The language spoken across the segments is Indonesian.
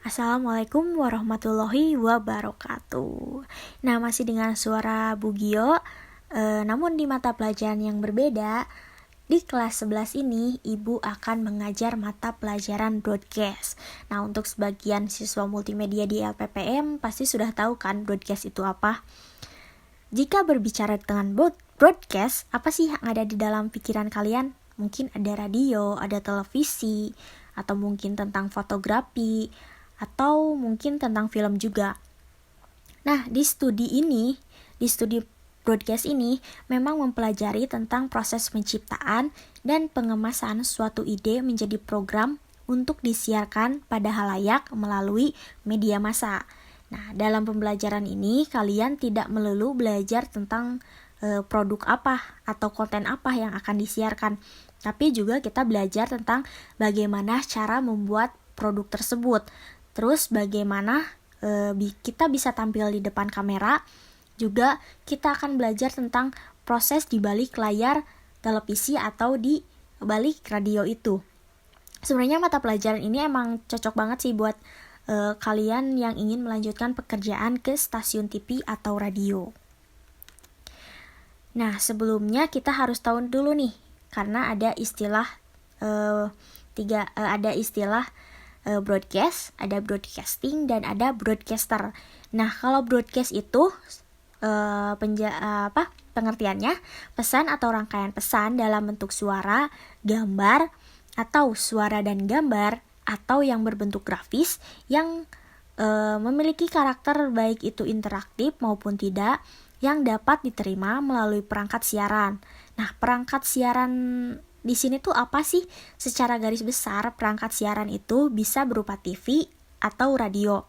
Assalamualaikum warahmatullahi wabarakatuh. Nah, masih dengan suara Bu Gio, namun di mata pelajaran yang berbeda. Di kelas 11 ini, Ibu akan mengajar mata pelajaran broadcast. Nah, untuk sebagian siswa multimedia di LPPM, pasti sudah tahu kan broadcast itu apa? Jika berbicara dengan broadcast, apa sih yang ada di dalam pikiran kalian? Mungkin ada radio, ada televisi, atau mungkin tentang fotografi, atau mungkin tentang film juga. Nah, di studi broadcast ini memang mempelajari tentang proses penciptaan dan pengemasan suatu ide menjadi program untuk disiarkan pada halayak melalui media massa. Nah, dalam pembelajaran ini kalian tidak melulu belajar tentang produk apa atau konten apa yang akan disiarkan, tapi juga kita belajar tentang bagaimana cara membuat produk tersebut. Terus bagaimana kita bisa tampil di depan kamera. Juga kita akan belajar tentang proses di balik layar televisi atau di balik radio itu. Sebenarnya mata pelajaran ini emang cocok banget sih buat kalian yang ingin melanjutkan pekerjaan ke stasiun TV atau radio. Nah, sebelumnya kita harus tahu dulu nih, karena ada istilah broadcast, ada broadcasting, dan ada broadcaster. Nah, kalau broadcast itu pengertiannya pesan atau rangkaian pesan dalam bentuk suara, gambar, atau suara dan gambar, atau yang berbentuk grafis yang memiliki karakter baik itu interaktif maupun tidak, yang dapat diterima melalui perangkat siaran. Nah, perangkat siaran di sini tuh apa sih? Secara garis besar, perangkat siaran itu bisa berupa TV atau radio.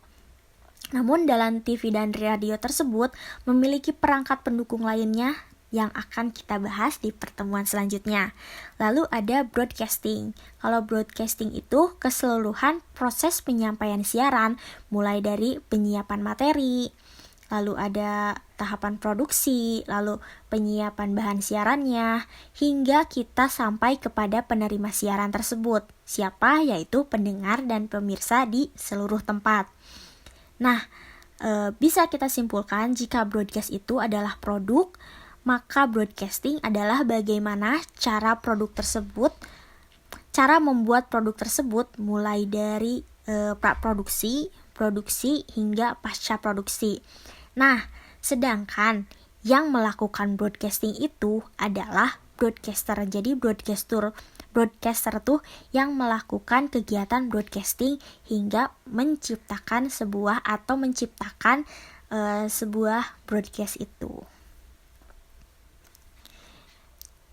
Namun dalam TV dan radio tersebut memiliki perangkat pendukung lainnya yang akan kita bahas di pertemuan selanjutnya. Lalu ada broadcasting. Kalau broadcasting itu keseluruhan proses penyampaian siaran, mulai dari penyiapan materi, lalu ada tahapan produksi, lalu penyiapan bahan siarannya, hingga kita sampai kepada penerima siaran tersebut. Siapa? Yaitu pendengar dan pemirsa di seluruh tempat. Nah, bisa kita simpulkan jika broadcast itu adalah produk, maka broadcasting adalah bagaimana cara membuat produk tersebut mulai dari praproduksi, produksi, hingga pasca produksi. Nah, sedangkan yang melakukan broadcasting itu adalah broadcaster. Jadi broadcaster tuh yang melakukan kegiatan broadcasting hingga menciptakan sebuah broadcast itu.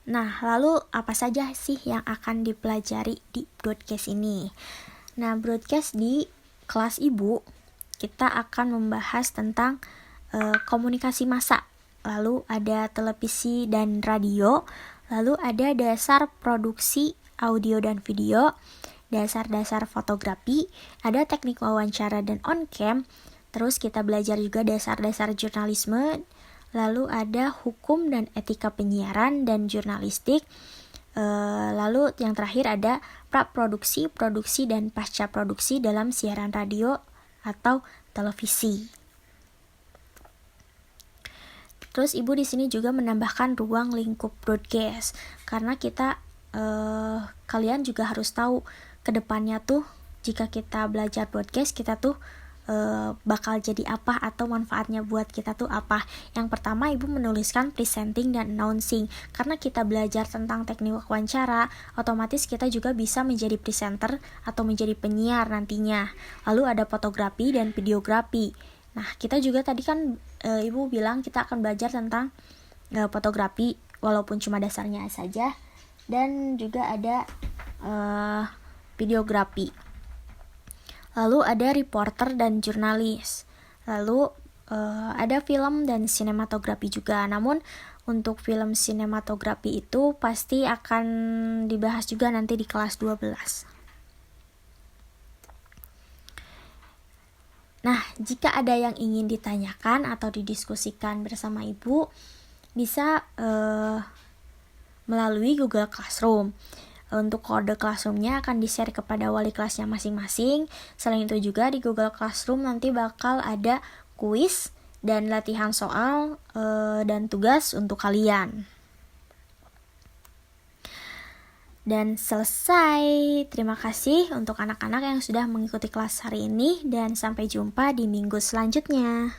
Nah, lalu apa saja sih yang akan dipelajari di broadcast ini? Nah, broadcast di kelas Ibu kita akan membahas tentang komunikasi massa. Lalu ada televisi dan radio. Lalu ada dasar produksi audio dan video, dasar-dasar fotografi, ada teknik wawancara dan on-cam. Terus kita belajar juga dasar-dasar jurnalisme. Lalu ada hukum dan etika penyiaran dan jurnalistik. Lalu yang terakhir ada praproduksi, produksi, dan pasca produksi dalam siaran radio atau televisi. Terus Ibu di sini juga menambahkan ruang lingkup broadcast, karena kalian juga harus tahu ke depannya tuh jika kita belajar broadcast kita tuh bakal jadi apa atau manfaatnya buat kita tuh apa. Yang pertama, Ibu menuliskan presenting dan announcing, karena kita belajar tentang teknik wawancara, otomatis kita juga bisa menjadi presenter atau menjadi penyiar nantinya. Lalu ada fotografi dan videografi. Nah, kita juga tadi kan Ibu bilang kita akan belajar tentang fotografi walaupun cuma dasarnya saja, dan juga ada videografi. Lalu ada reporter dan jurnalis. Lalu ada film dan sinematografi juga. Namun untuk film sinematografi itu pasti akan dibahas juga nanti di kelas 12. Nah, jika ada yang ingin ditanyakan atau didiskusikan bersama Ibu, bisa melalui Google Classroom. Untuk kode Classroom-nya akan di-share kepada wali kelasnya masing-masing. Selain itu juga di Google Classroom nanti bakal ada kuis dan latihan soal dan tugas untuk kalian. Dan selesai. Terima kasih untuk anak-anak yang sudah mengikuti kelas hari ini dan sampai jumpa di minggu selanjutnya.